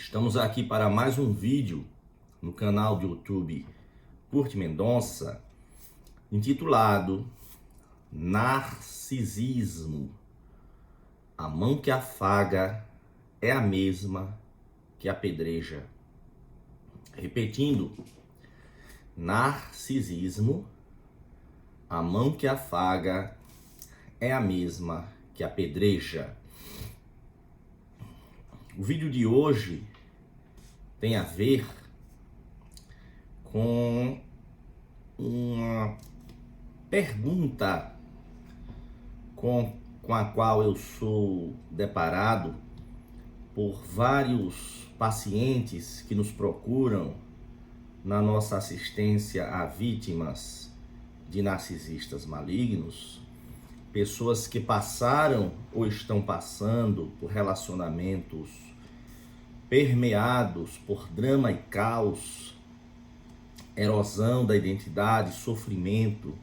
Estamos aqui para mais um vídeo no canal do YouTube Curte Mendonça, intitulado Narcisismo. A mão que afaga é a mesma que apedreja. Repetindo, narcisismo, a mão que afaga é a mesma que apedreja. O vídeo de hoje tem a ver com uma pergunta com a qual eu sou deparado por vários pacientes que nos procuram na nossa assistência a vítimas de narcisistas malignos, pessoas que passaram ou estão passando por relacionamentos permeados por drama e caos, erosão da identidade, sofrimento,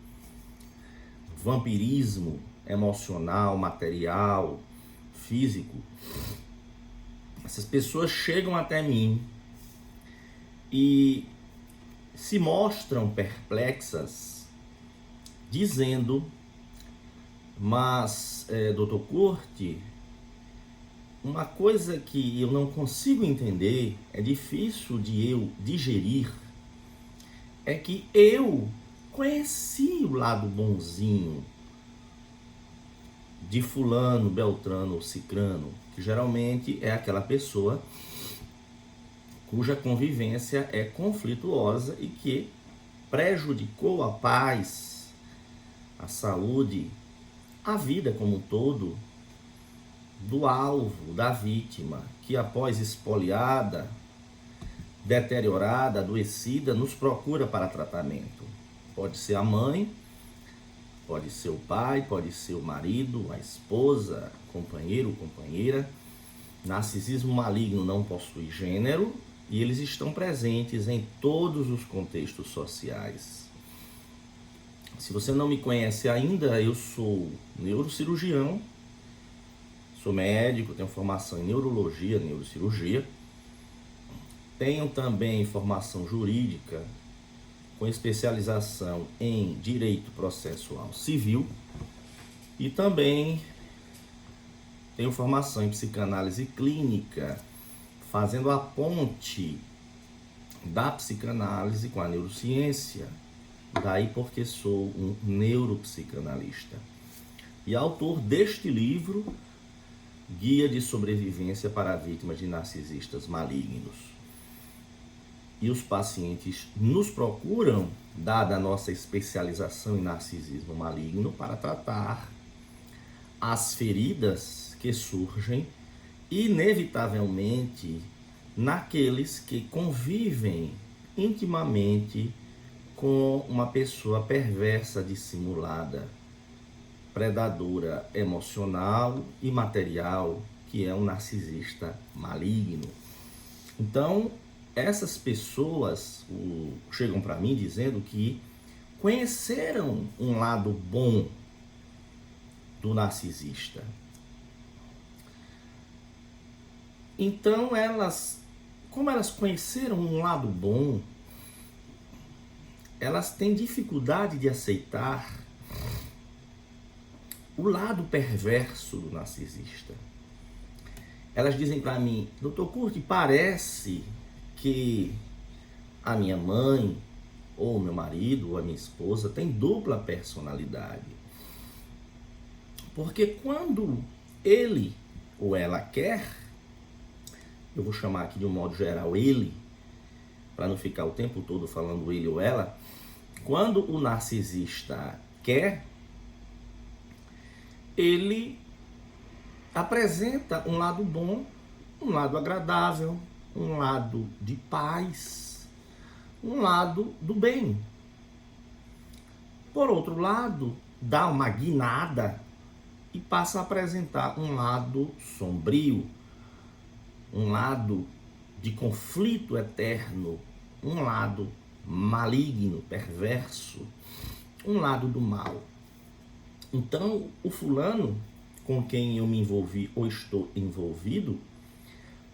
vampirismo emocional, material, físico. Essas pessoas chegam até mim e se mostram perplexas, dizendo: mas, Dr. Curte, uma coisa que eu não consigo entender, é difícil de eu digerir, é que eu conheci o lado bonzinho de fulano, beltrano ou cicrano, que geralmente é aquela pessoa cuja convivência é conflituosa e que prejudicou a paz, a saúde, a vida como um todo do alvo, da vítima, que após espoliada, deteriorada, adoecida, nos procura para tratamento. Pode ser a mãe, pode ser o pai, pode ser o marido, a esposa, companheiro, companheira. Narcisismo maligno não possui gênero e eles estão presentes em todos os contextos sociais. Se você não me conhece ainda, eu sou neurocirurgião, sou médico, tenho formação em neurologia, neurocirurgia. Tenho também formação jurídica, com especialização em direito processual civil. E também tenho formação em psicanálise clínica, fazendo a ponte da psicanálise com a neurociência. Daí porque sou um neuropsicanalista. E autor deste livro, Guia de Sobrevivência para Vítimas de Narcisistas Malignos. E os pacientes nos procuram, dada a nossa especialização em narcisismo maligno, para tratar as feridas que surgem inevitavelmente naqueles que convivem intimamente com uma pessoa perversa, dissimulada, predadora emocional e material, que é um narcisista maligno. Então, essas pessoas chegam para mim dizendo que conheceram um lado bom do narcisista. Então, como elas conheceram um lado bom, elas têm dificuldade de aceitar o lado perverso do narcisista. Elas dizem para mim: Dr. Curte, parece que a minha mãe, ou meu marido, ou a minha esposa tem dupla personalidade. Porque quando ele ou ela quer, eu vou chamar aqui de um modo geral ele, para não ficar o tempo todo falando ele ou ela, quando o narcisista quer, ele apresenta um lado bom, um lado agradável, um lado de paz, um lado do bem. Por outro lado, dá uma guinada e passa a apresentar um lado sombrio, um lado de conflito eterno, um lado maligno, perverso, um lado do mal. Então, o fulano com quem eu me envolvi ou estou envolvido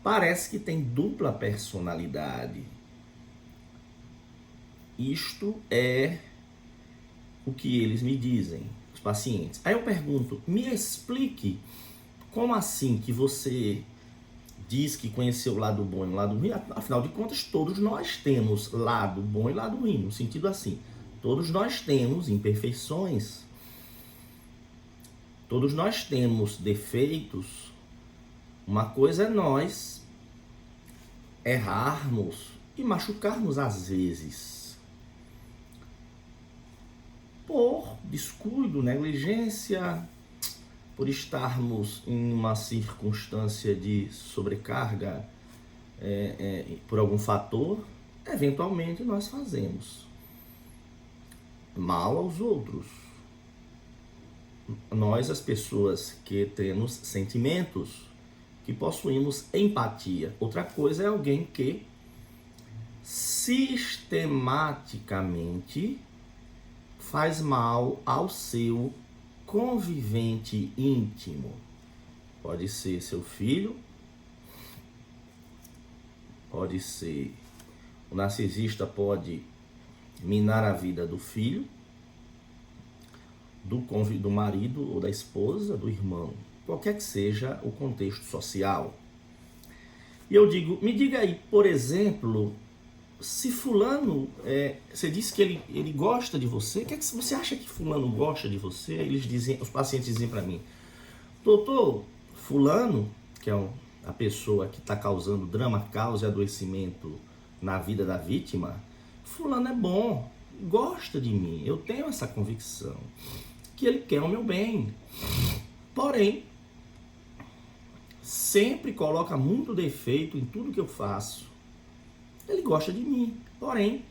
parece que tem dupla personalidade. Isto é o que eles me dizem, os pacientes. Aí eu pergunto, me explique, como assim que você diz que conheceu o lado bom e o lado ruim? Afinal de contas, todos nós temos lado bom e lado ruim, no sentido assim, todos nós temos imperfeições, todos nós temos defeitos. Uma coisa é nós errarmos e machucarmos às vezes, por descuido, negligência, por estarmos em uma circunstância de sobrecarga, por algum fator, eventualmente nós fazemos mal aos outros. Nós, as pessoas que temos sentimentos, que possuímos empatia. Outra coisa é alguém que sistematicamente faz mal ao seu convivente íntimo. Pode ser seu filho, pode ser o narcisista, pode minar a vida do filho, do marido ou da esposa, do irmão, qualquer que seja o contexto social. E eu digo, me diga aí, por exemplo, se fulano, você disse que ele gosta de você, o que é que você acha que fulano gosta de você? Eles dizem, os pacientes dizem para mim, doutor, fulano, que é a pessoa que está causando drama, causa e adoecimento na vida da vítima, fulano é bom, gosta de mim, eu tenho essa convicção, que ele quer o meu bem, porém, sempre coloca muito defeito em tudo que eu faço. Ele gosta de mim, porém,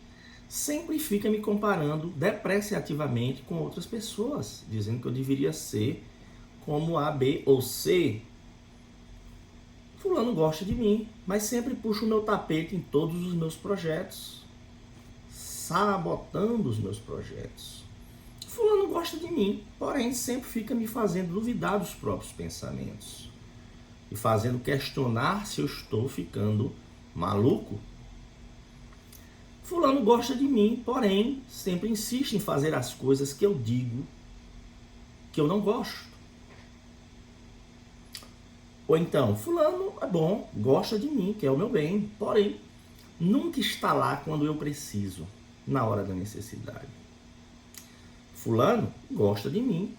sempre fica me comparando depreciativamente com outras pessoas, dizendo que eu deveria ser como A, B ou C. Fulano gosta de mim, mas sempre puxa o meu tapete em todos os meus projetos, sabotando os meus projetos. Fulano gosta de mim, porém, sempre fica me fazendo duvidar dos próprios pensamentos e fazendo questionar se eu estou ficando maluco. Fulano gosta de mim, porém, sempre insiste em fazer as coisas que eu digo que eu não gosto. Ou então, fulano é bom, gosta de mim, quer o meu bem, porém, nunca está lá quando eu preciso, na hora da necessidade. Fulano gosta de mim,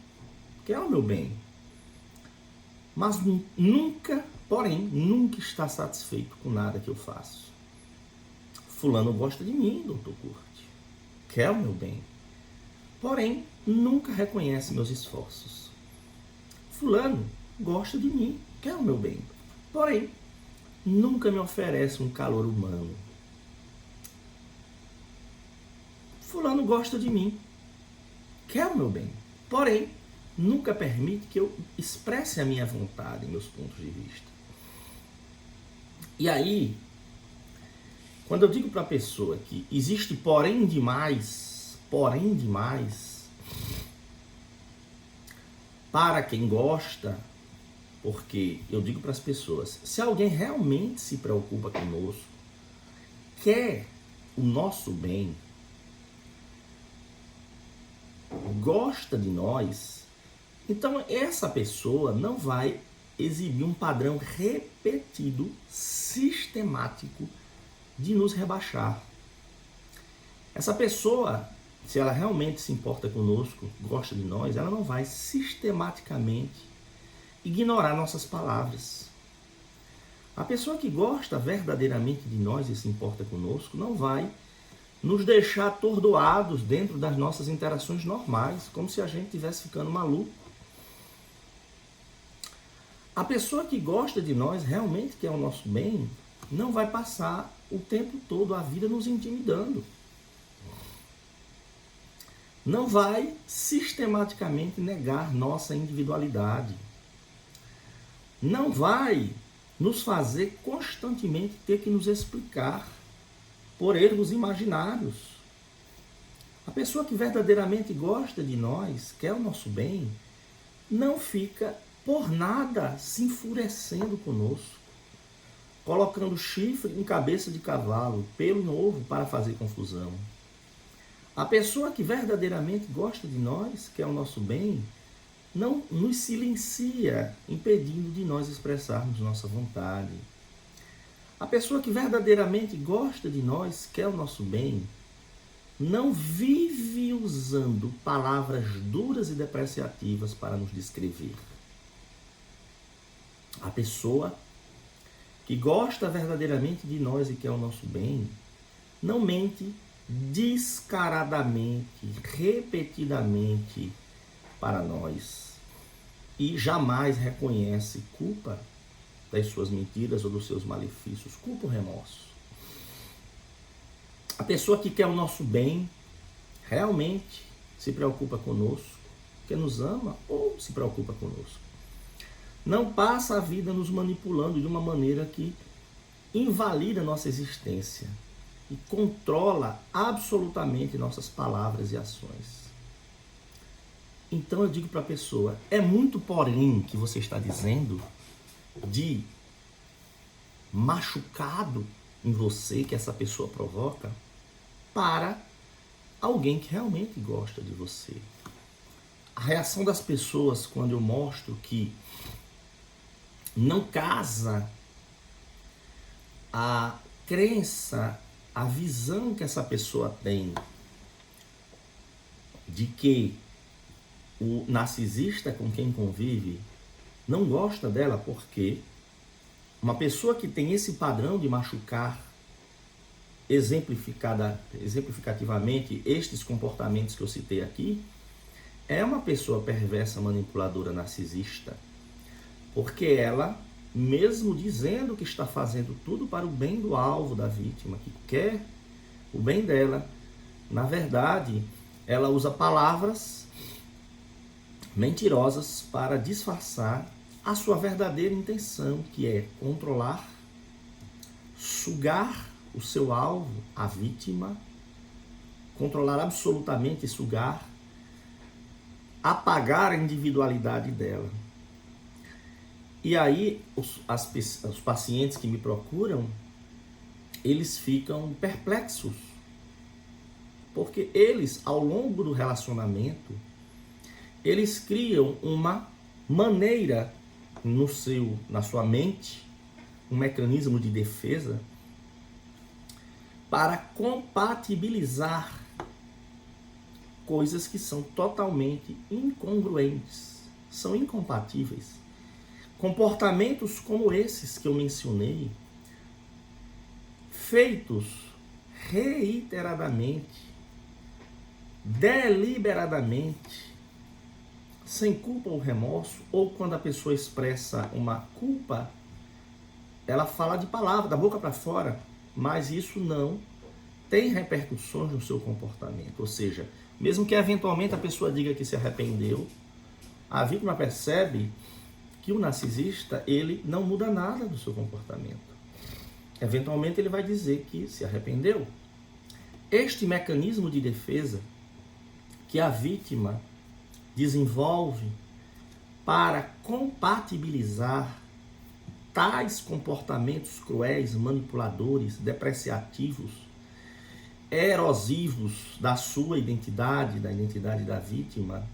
quer o meu bem, mas nunca, porém, nunca está satisfeito com nada que eu faço. Fulano gosta de mim, doutor Curti, quer o meu bem, porém, nunca reconhece meus esforços. Fulano gosta de mim, quer o meu bem, porém, nunca me oferece um calor humano. Fulano gosta de mim, quer o meu bem, porém, nunca permite que eu expresse a minha vontade, meus pontos de vista. E aí, quando eu digo para a pessoa que existe porém demais, para quem gosta, porque eu digo para as pessoas, se alguém realmente se preocupa conosco, quer o nosso bem, gosta de nós, então essa pessoa não vai exibir um padrão repetido, sistemático, de nos rebaixar. Essa pessoa, se ela realmente se importa conosco, gosta de nós, ela não vai sistematicamente ignorar nossas palavras. A pessoa que gosta verdadeiramente de nós e se importa conosco não vai nos deixar atordoados dentro das nossas interações normais, como se a gente estivesse ficando maluco. A pessoa que gosta de nós, realmente quer o nosso bem, não vai passar o tempo todo a vida nos intimidando. Não vai sistematicamente negar nossa individualidade. Não vai nos fazer constantemente ter que nos explicar por erros imaginários. A pessoa que verdadeiramente gosta de nós, quer o nosso bem, não fica por nada se enfurecendo conosco, colocando chifre em cabeça de cavalo, pelo em ovo para fazer confusão. A pessoa que verdadeiramente gosta de nós, quer o nosso bem, não nos silencia, impedindo de nós expressarmos nossa vontade. A pessoa que verdadeiramente gosta de nós, quer o nosso bem, não vive usando palavras duras e depreciativas para nos descrever. A pessoa que gosta verdadeiramente de nós e quer o nosso bem, não mente descaradamente, repetidamente para nós e jamais reconhece culpa das suas mentiras ou dos seus malefícios, culpa ou remorso. A pessoa que quer o nosso bem realmente se preocupa conosco, que nos ama ou se preocupa conosco. Não passa a vida nos manipulando de uma maneira que invalida nossa existência e controla absolutamente nossas palavras e ações. Então eu digo para a pessoa, é muito porém que você está dizendo de machucado em você que essa pessoa provoca para alguém que realmente gosta de você. A reação das pessoas quando eu mostro que não casa a crença, a visão que essa pessoa tem de que o narcisista com quem convive não gosta dela, porque uma pessoa que tem esse padrão de machucar exemplificativamente estes comportamentos que eu citei aqui, é uma pessoa perversa, manipuladora, narcisista. Porque ela, mesmo dizendo que está fazendo tudo para o bem do alvo, da vítima, que quer o bem dela, na verdade, ela usa palavras mentirosas para disfarçar a sua verdadeira intenção, que é controlar, sugar o seu alvo, a vítima, controlar absolutamente e sugar, apagar a individualidade dela. E aí, os pacientes que me procuram, eles ficam perplexos. Porque eles, ao longo do relacionamento, eles criam uma maneira na sua mente, um mecanismo de defesa, para compatibilizar coisas que são totalmente incongruentes, são incompatíveis. Comportamentos como esses que eu mencionei, feitos reiteradamente, deliberadamente, sem culpa ou remorso, ou quando a pessoa expressa uma culpa, ela fala de palavra, da boca para fora, mas isso não tem repercussões no seu comportamento. Ou seja, mesmo que eventualmente a pessoa diga que se arrependeu, a vítima percebe que o narcisista, ele não muda nada do seu comportamento. Eventualmente ele vai dizer que se arrependeu. Este mecanismo de defesa que a vítima desenvolve para compatibilizar tais comportamentos cruéis, manipuladores, depreciativos, erosivos da sua identidade, da identidade da vítima,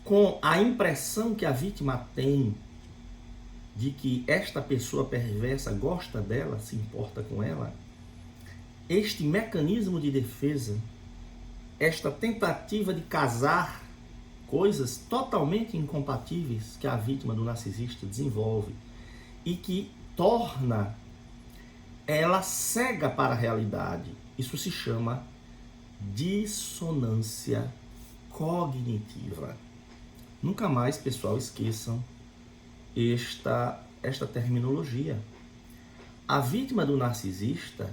com a impressão que a vítima tem de que esta pessoa perversa gosta dela, se importa com ela, este mecanismo de defesa, esta tentativa de casar coisas totalmente incompatíveis que a vítima do narcisista desenvolve e que torna ela cega para a realidade. Isso se chama dissonância cognitiva. Nunca mais, pessoal, esqueçam esta terminologia. A vítima do narcisista,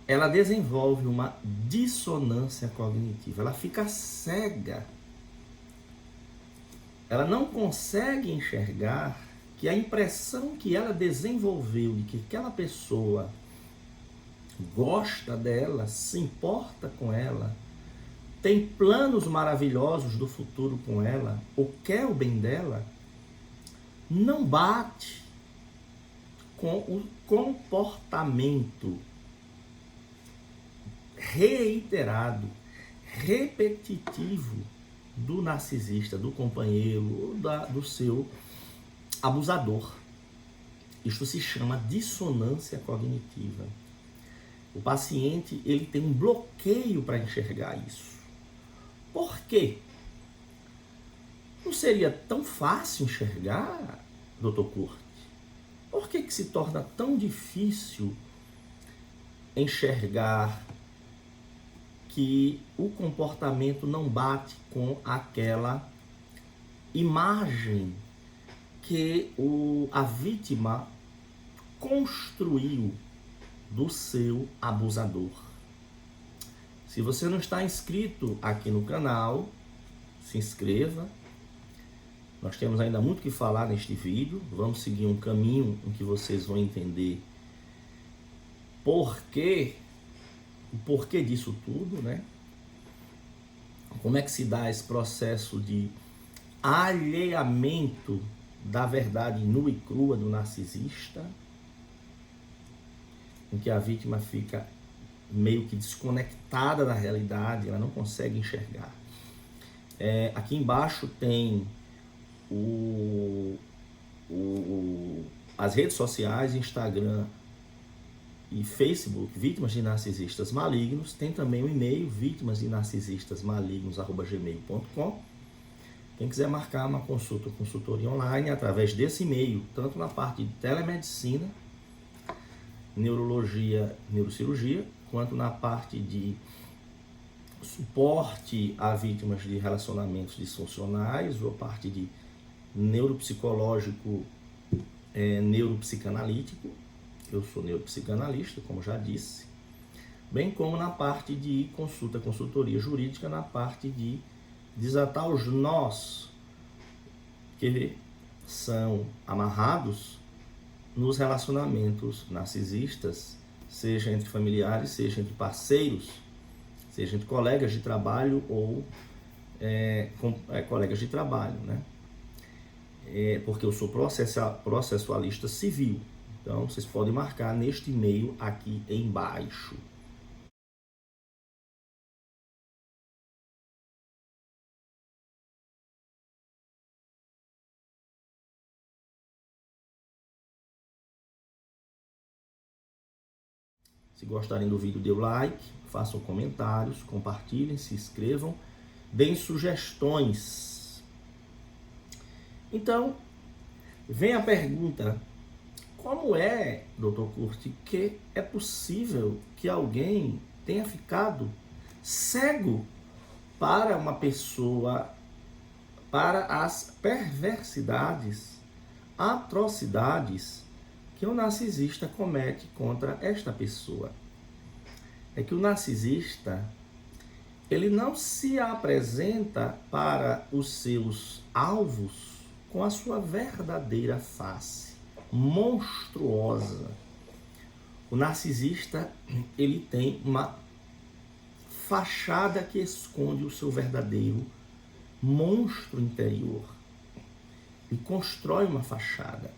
ela desenvolve uma dissonância cognitiva. Ela fica cega. Ela não consegue enxergar que a impressão que ela desenvolveu de que aquela pessoa gosta dela, se importa com ela, tem planos maravilhosos do futuro com ela, ou quer o bem dela, não bate com o comportamento reiterado, repetitivo do narcisista, do companheiro, do seu abusador. Isto se chama dissonância cognitiva. O paciente ele tem um bloqueio para enxergar isso. Por quê? Não seria tão fácil enxergar, Dr. Kurt? Por que se torna tão difícil enxergar que o comportamento não bate com aquela imagem que a vítima construiu do seu abusador? Se você não está inscrito aqui no canal, se inscreva. Nós temos ainda muito que falar neste vídeo. Vamos seguir um caminho em que vocês vão entender o porquê disso tudo, né? Como é que se dá esse processo de alheamento da verdade nua e crua do narcisista, em que a vítima fica meio que desconectada da realidade, ela não consegue enxergar. Aqui embaixo tem as redes sociais, Instagram e Facebook, Vítimas de Narcisistas Malignos. Tem também o e-mail, vítimasdenarcisistasmalignos@gmail.com. Quem quiser marcar uma consultoria online através desse e-mail, tanto na parte de telemedicina, neurologia, neurocirurgia, quanto na parte de suporte a vítimas de relacionamentos disfuncionais, ou a parte de neuropsicológico, neuropsicanalítico. Eu sou neuropsicanalista, como já disse, bem como na parte de consultoria jurídica, na parte de desatar os nós que são amarrados nos relacionamentos narcisistas, seja entre familiares, seja entre parceiros, seja entre colegas de trabalho ou colegas de trabalho, né? Porque eu sou processualista civil. Então, vocês podem marcar neste e-mail aqui embaixo. Se gostarem do vídeo, dê o like, façam comentários, compartilhem, se inscrevam, deem sugestões. Então, vem a pergunta: como é, Dr. Kurt, que é possível que alguém tenha ficado cego para uma pessoa, para as perversidades, atrocidades que o narcisista comete contra esta pessoa? É que o narcisista, ele não se apresenta para os seus alvos com a sua verdadeira face monstruosa. O narcisista, ele tem uma fachada que esconde o seu verdadeiro monstro interior. Ele constrói uma fachada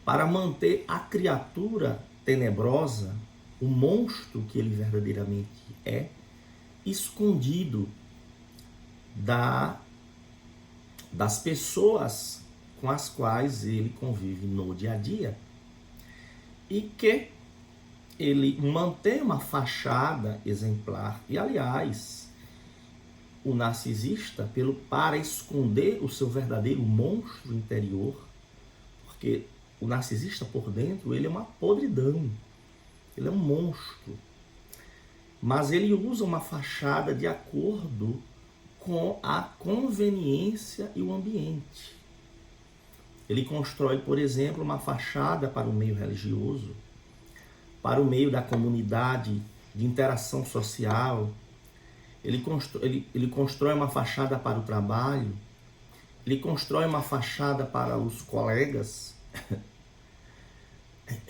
para manter a criatura tenebrosa, o monstro que ele verdadeiramente é, escondido das pessoas com as quais ele convive no dia a dia, e que ele mantém uma fachada exemplar. E, aliás, o narcisista, para esconder o seu verdadeiro monstro interior, porque o narcisista por dentro, ele é uma podridão, ele é um monstro, mas ele usa uma fachada de acordo com a conveniência e o ambiente. Ele constrói, por exemplo, uma fachada para o meio religioso, para o meio da comunidade, de interação social. Ele constrói uma fachada para o trabalho, ele constrói uma fachada para os colegas,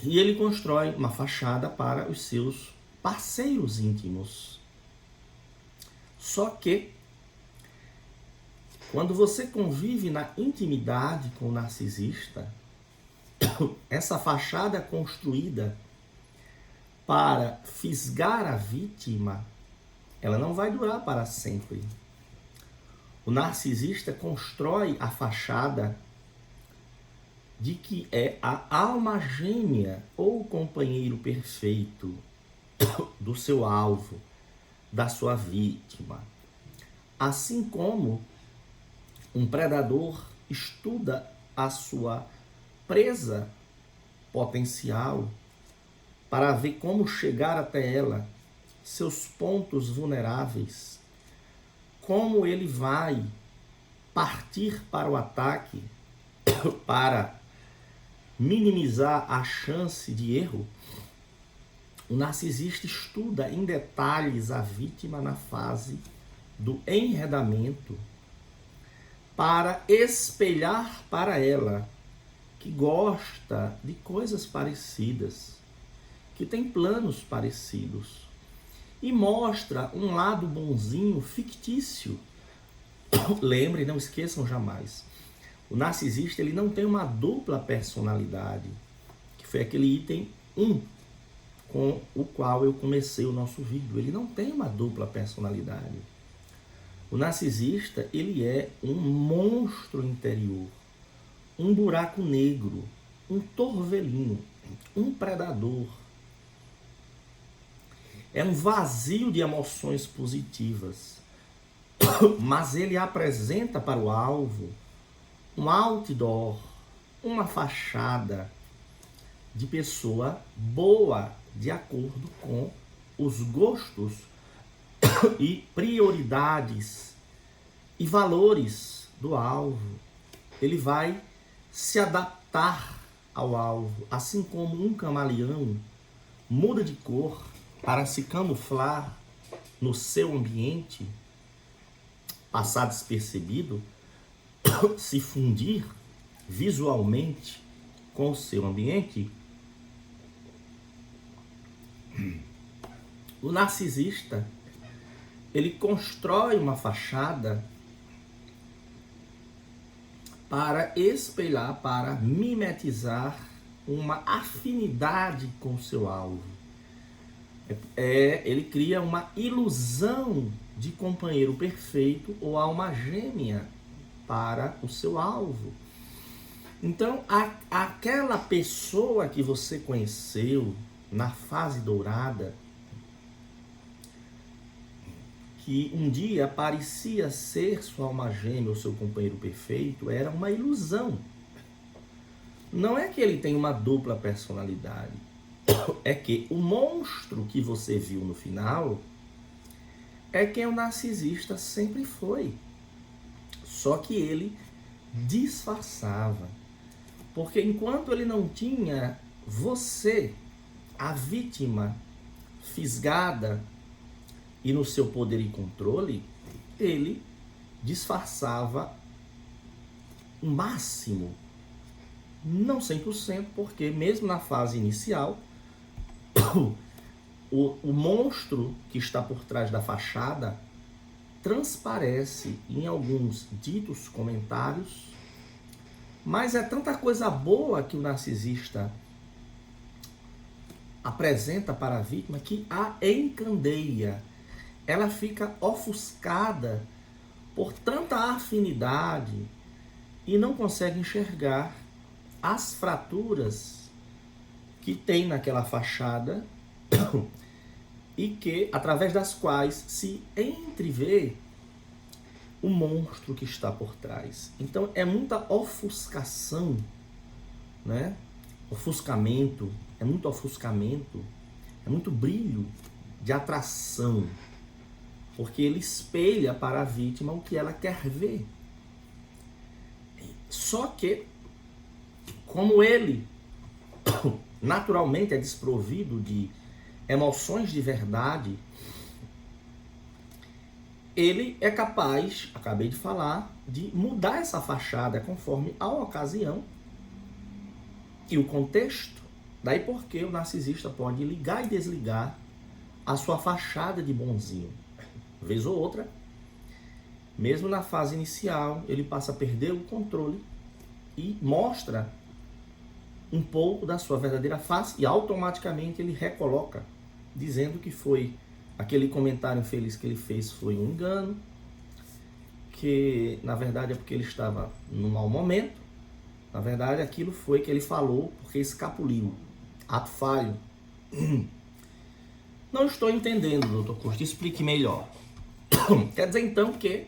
e ele constrói uma fachada para os seus parceiros íntimos. Só que, quando você convive na intimidade com o narcisista, essa fachada construída para fisgar a vítima, ela não vai durar para sempre. O narcisista constrói a fachada de que é a alma gêmea ou companheiro perfeito do seu alvo, da sua vítima. Assim como um predador estuda a sua presa potencial para ver como chegar até ela, seus pontos vulneráveis, como ele vai partir para o ataque para minimizar a chance de erro. O narcisista estuda em detalhes a vítima na fase do enredamento para espelhar para ela que gosta de coisas parecidas, que tem planos parecidos, e mostra um lado bonzinho fictício. Lembre, não esqueçam jamais, o narcisista ele não tem uma dupla personalidade, que foi aquele item 1 com o qual eu comecei o nosso vídeo. Ele não tem uma dupla personalidade. O narcisista, ele é um monstro interior, um buraco negro, um torvelinho, um predador. É um vazio de emoções positivas, mas ele apresenta para o alvo um outdoor, uma fachada de pessoa boa, de acordo com os gostos e prioridades e valores do alvo. Ele vai se adaptar ao alvo, assim como um camaleão muda de cor para se camuflar no seu ambiente, passar despercebido, se fundir visualmente com o seu ambiente. O narcisista, ele constrói uma fachada para espelhar, para mimetizar uma afinidade com o seu alvo. Ele cria uma ilusão de companheiro perfeito ou alma gêmea para o seu alvo. Então, aquela pessoa que você conheceu na fase dourada, que um dia parecia ser sua alma gêmea ou seu companheiro perfeito, era uma ilusão. Não é que ele tem uma dupla personalidade, é que o monstro que você viu no final é quem o narcisista sempre foi. Só que ele disfarçava. Porque enquanto ele não tinha você, a vítima, fisgada e no seu poder e controle, ele disfarçava o máximo. Não 100%, porque mesmo na fase inicial, o monstro que está por trás da fachada transparece em alguns ditos comentários, mas é tanta coisa boa que o narcisista apresenta para a vítima que a encandeia. Ela fica ofuscada por tanta afinidade e não consegue enxergar as fraturas que tem naquela fachada e que, através das quais se entrevê o monstro que está por trás. Então é muita ofuscação, né? Ofuscamento, é muito brilho de atração, porque ele espelha para a vítima o que ela quer ver. Só que, como ele naturalmente é desprovido de emoções de verdade, ele é capaz, acabei de falar, de mudar essa fachada conforme a ocasião e o contexto. Daí porque o narcisista pode ligar e desligar a sua fachada de bonzinho. Vez ou outra, mesmo na fase inicial, ele passa a perder o controle e mostra um pouco da sua verdadeira face e automaticamente ele recoloca, dizendo que foi aquele comentário infeliz que ele fez foi um engano, que na verdade é porque ele estava num mau momento. Na verdade aquilo foi que ele falou porque escapuliu, ato falho. Não estou entendendo, doutor Costa, explique melhor. Quer dizer então que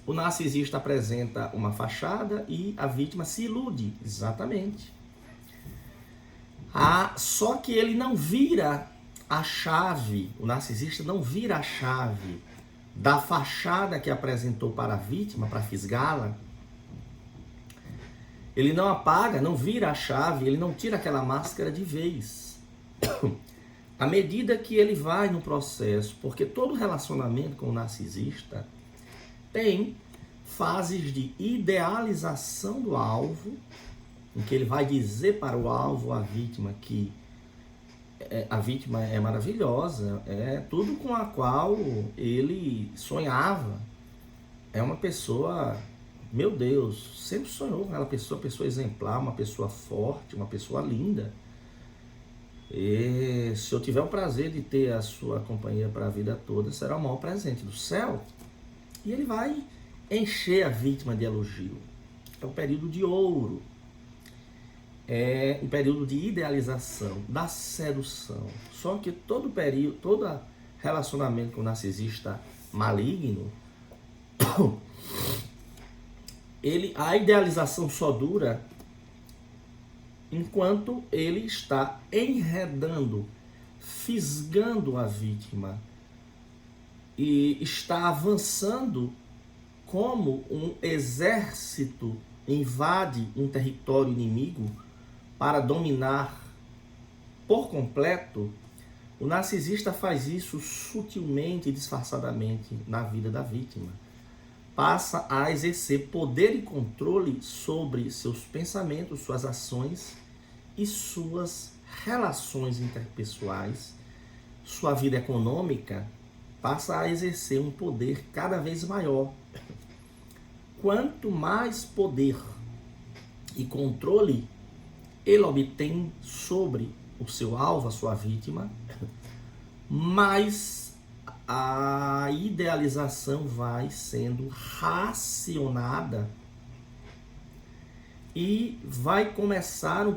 o narcisista apresenta uma fachada e a vítima se ilude. Exatamente. Só que ele não vira a chave, o narcisista não vira a chave da fachada que apresentou para a vítima, para fisgá-la. Ele não apaga, não vira a chave, ele não tira aquela máscara de vez. À medida que ele vai no processo, porque todo relacionamento com o narcisista tem fases de idealização do alvo, em que ele vai dizer para o alvo, a vítima, que a vítima é maravilhosa, é tudo com a qual ele sonhava. É uma pessoa, meu Deus, sempre sonhou com aquela pessoa exemplar, uma pessoa forte, uma pessoa linda. E se eu tiver o prazer de ter a sua companhia para a vida toda, será o maior presente do céu. E ele vai encher a vítima de elogio. É um período de ouro. É um período de idealização, da sedução. Só que todo relacionamento com o narcisista maligno, a idealização só dura enquanto ele está enredando, fisgando a vítima e está avançando como um exército invade um território inimigo para dominar por completo. O narcisista faz isso sutilmente e disfarçadamente na vida da vítima. Passa a exercer poder e controle sobre seus pensamentos, suas ações e suas relações interpessoais. Sua vida econômica passa a exercer um poder cada vez maior. Quanto mais poder e controle ele obtém sobre o seu alvo, a sua vítima, mais a idealização vai sendo racionada e vai começar um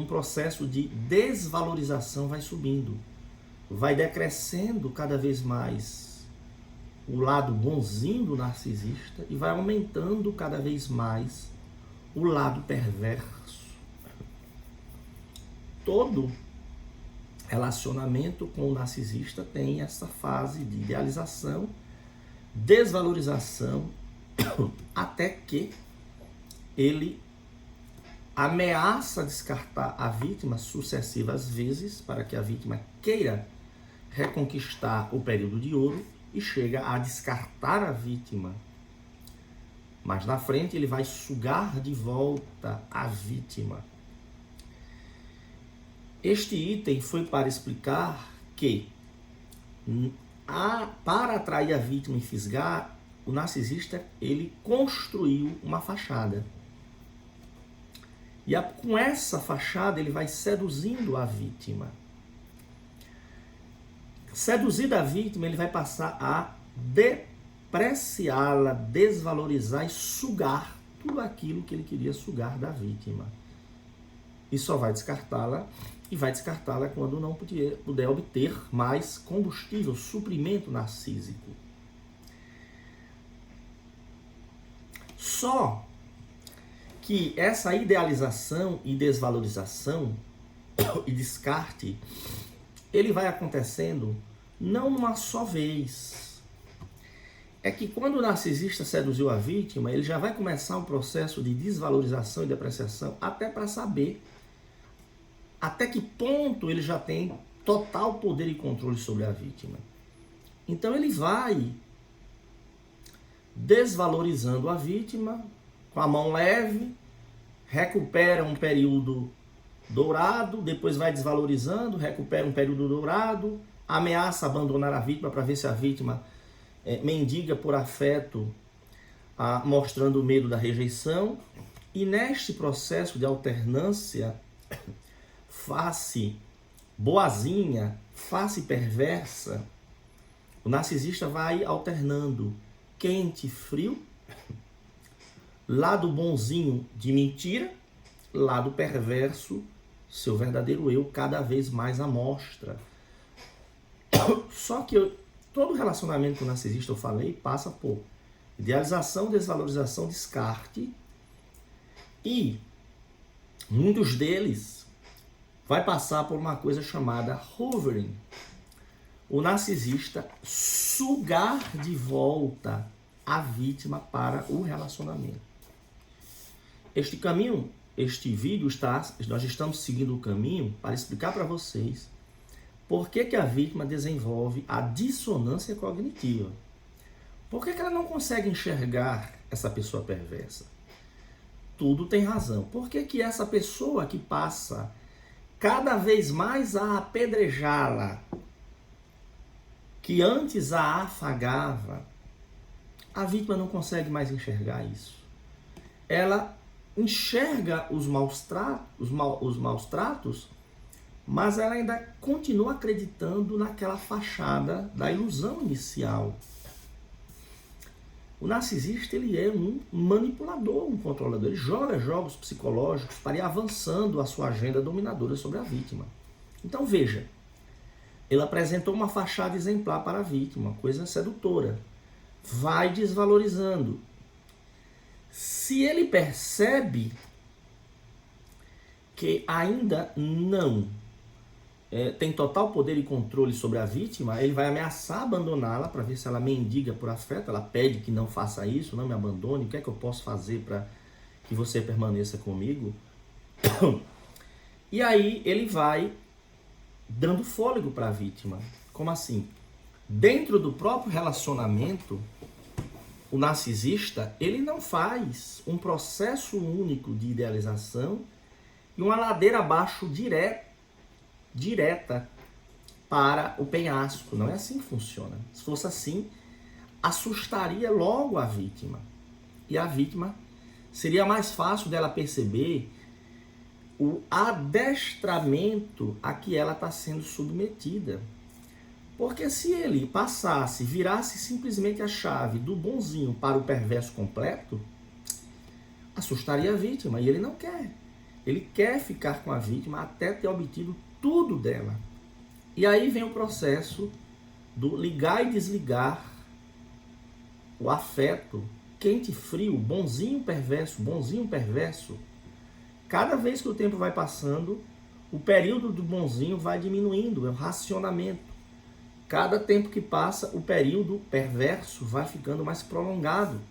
processo de desvalorização vai subindo, vai decrescendo cada vez mais o lado bonzinho do narcisista e vai aumentando cada vez mais o lado perverso. Todo relacionamento com o narcisista tem essa fase de idealização, desvalorização, até que ele ameaça descartar a vítima sucessivas vezes para que a vítima queira reconquistar o período de ouro e chega a descartar a vítima. Mas na frente ele vai sugar de volta a vítima. Este item foi para explicar que para atrair a vítima e fisgar, o narcisista ele construiu uma fachada. E com essa fachada ele vai seduzindo a vítima. Seduzida a vítima, ele vai passar a depreciá-la, desvalorizar e sugar tudo aquilo que ele queria sugar da vítima. E só vai descartá-la, e vai descartá-la quando não puder obter mais combustível, suprimento narcísico. Só que essa idealização e desvalorização e descarte, ele vai acontecendo não numa só vez. É que quando o narcisista seduziu a vítima, ele já vai começar um processo de desvalorização e depreciação, até para saber até que ponto ele já tem total poder e controle sobre a vítima. Então ele vai desvalorizando a vítima com a mão leve, recupera um período dourado, depois vai desvalorizando, recupera um período dourado, ameaça abandonar a vítima para ver se a vítima mendiga por afeto, mostrando o medo da rejeição, E neste processo de alternância, face boazinha, face perversa, o narcisista vai alternando quente e frio, lado bonzinho de mentira, lado perverso, seu verdadeiro eu cada vez mais à mostra. Só que todo relacionamento com o narcisista, eu falei, passa por idealização, desvalorização, descarte. E muitos deles vai passar por uma coisa chamada hovering. O narcisista sugar de volta a vítima para o relacionamento. Este caminho, este vídeo nós estamos seguindo o caminho para explicar para vocês por que a vítima desenvolve a dissonância cognitiva. Por que ela não consegue enxergar essa pessoa perversa? Tudo tem razão. Por que essa pessoa que passa cada vez mais a apedrejá-la, que antes a afagava, a vítima não consegue mais enxergar isso? Ela enxerga os maus tratos, mas ela ainda continua acreditando naquela fachada da ilusão inicial. O narcisista, ele é um manipulador, um controlador. Ele joga jogos psicológicos para ir avançando a sua agenda dominadora sobre a vítima. Então veja, ele apresentou uma fachada exemplar para a vítima, uma coisa sedutora. Vai desvalorizando. Se ele percebe que ainda não tem total poder e controle sobre a vítima, ele vai ameaçar abandoná-la para ver se ela mendiga por afeto, ela pede que não faça isso, não me abandone, o que é que eu posso fazer para que você permaneça comigo? E aí ele vai dando fôlego para a vítima. Como assim? Dentro do próprio relacionamento, o narcisista, ele não faz um processo único de idealização e uma ladeira abaixo direta para o penhasco. Não é assim que funciona. Se fosse assim, assustaria logo a vítima. E a vítima seria mais fácil dela perceber o adestramento a que ela está sendo submetida. Porque se ele virasse simplesmente a chave do bonzinho para o perverso completo, assustaria a vítima. E ele não quer. Ele quer ficar com a vítima até ter obtido tudo dela. E aí vem o processo do ligar e desligar o afeto, quente e frio, bonzinho perverso. Cada vez que o tempo vai passando, o período do bonzinho vai diminuindo, é um racionamento. Cada tempo que passa, o período perverso vai ficando mais prolongado.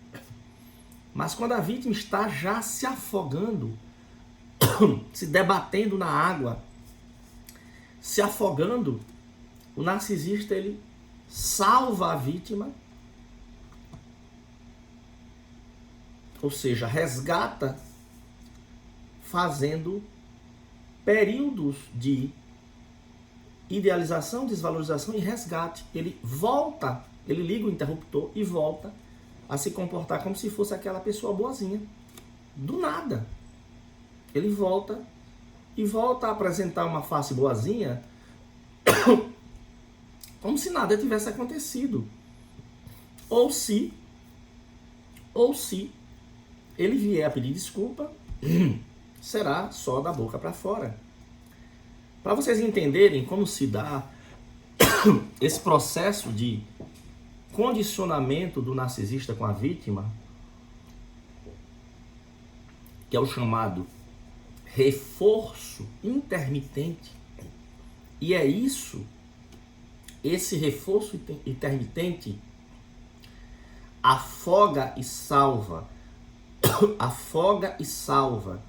Mas quando a vítima está já se afogando, se debatendo na água, se afogando, o narcisista, ele salva a vítima, ou seja, resgata, fazendo períodos de idealização, desvalorização e resgate. Ele volta, ele liga o interruptor e volta a se comportar como se fosse aquela pessoa boazinha. Do nada. Ele volta e volta a apresentar uma face boazinha como se nada tivesse acontecido. Ou se ele vier a pedir desculpa, será só da boca para fora. Para vocês entenderem como se dá esse processo de condicionamento do narcisista com a vítima, que é o chamado reforço intermitente. E é isso, esse reforço intermitente afoga e salva, afoga e salva,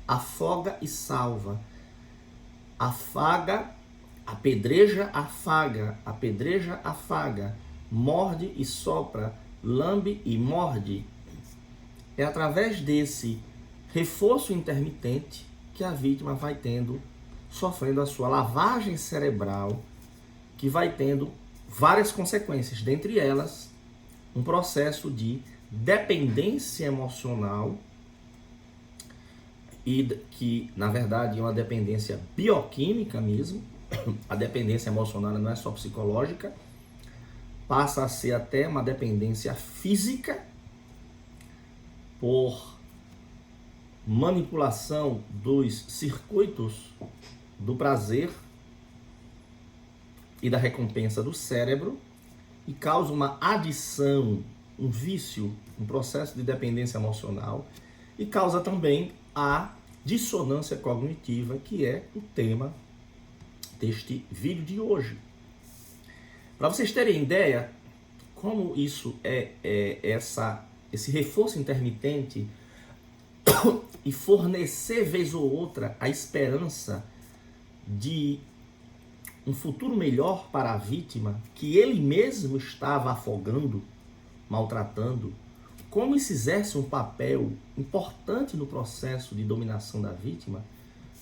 afoga e salva, afaga, apedreja, afaga, morde e sopra, lambe e morde. É através desse reforço intermitente que a vítima vai sofrendo a sua lavagem cerebral, que vai tendo várias consequências, dentre elas um processo de dependência emocional e que, na verdade, é uma dependência bioquímica mesmo. A dependência emocional não é só psicológica, passa a ser até uma dependência física por manipulação dos circuitos do prazer e da recompensa do cérebro e causa uma adição, um vício, um processo de dependência emocional e causa também a dissonância cognitiva, que é o tema deste vídeo de hoje. Para vocês terem ideia como isso esse reforço intermitente e fornecer vez ou outra a esperança de um futuro melhor para a vítima, que ele mesmo estava afogando, maltratando, como isso exerce um papel importante no processo de dominação da vítima,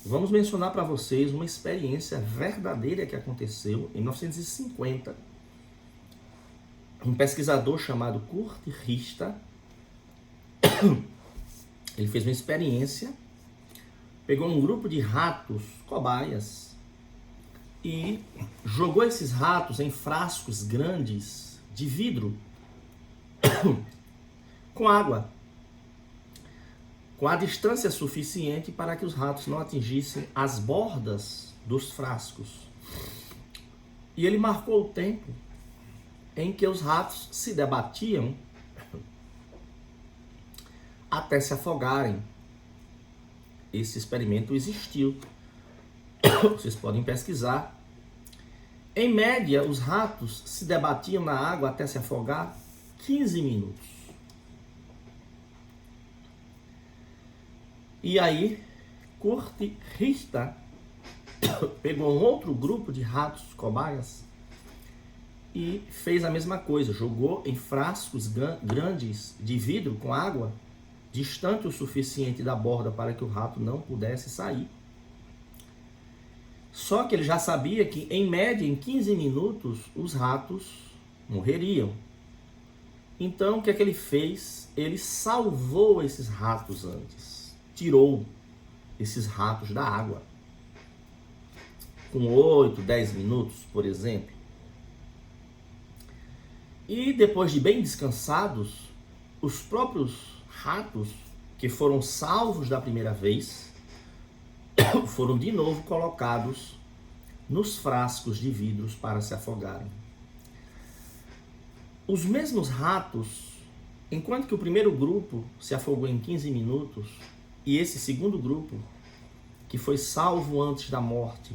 vamos mencionar para vocês uma experiência verdadeira que aconteceu em 1950. Um pesquisador chamado Kurt Richter, ele fez uma experiência, pegou um grupo de ratos cobaias e jogou esses ratos em frascos grandes de vidro com água, com a distância suficiente para que os ratos não atingissem as bordas dos frascos. E ele marcou o tempo em que os ratos se debatiam até se afogarem. Esse experimento existiu. Vocês podem pesquisar. Em média, os ratos se debatiam na água até se afogar 15 minutos. E aí, Kurt Richter pegou um outro grupo de ratos cobaias e fez a mesma coisa. Jogou em frascos grandes de vidro com água, distante o suficiente da borda para que o rato não pudesse sair. Só que ele já sabia que, em média, em 15 minutos, os ratos morreriam. Então, o que é que ele fez? Ele salvou esses ratos antes. Tirou esses ratos da água. Com 8, 10 minutos, por exemplo. E depois de bem descansados, os próprios ratos que foram salvos da primeira vez foram de novo colocados nos frascos de vidros para se afogarem. Os mesmos ratos, enquanto que o primeiro grupo se afogou em 15 minutos, e esse segundo grupo, que foi salvo antes da morte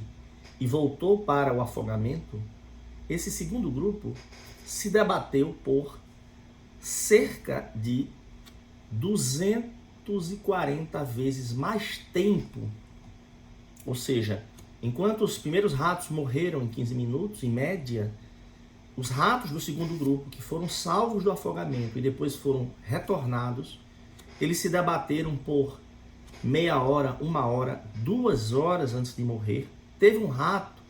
e voltou para o afogamento, esse segundo grupo se debateu por cerca de 240 vezes mais tempo. Ou seja, enquanto os primeiros ratos morreram em 15 minutos, em média, os ratos do segundo grupo, que foram salvos do afogamento e depois foram retornados, eles se debateram por meia hora, 1 hora, 2 horas antes de morrer. Teve um rato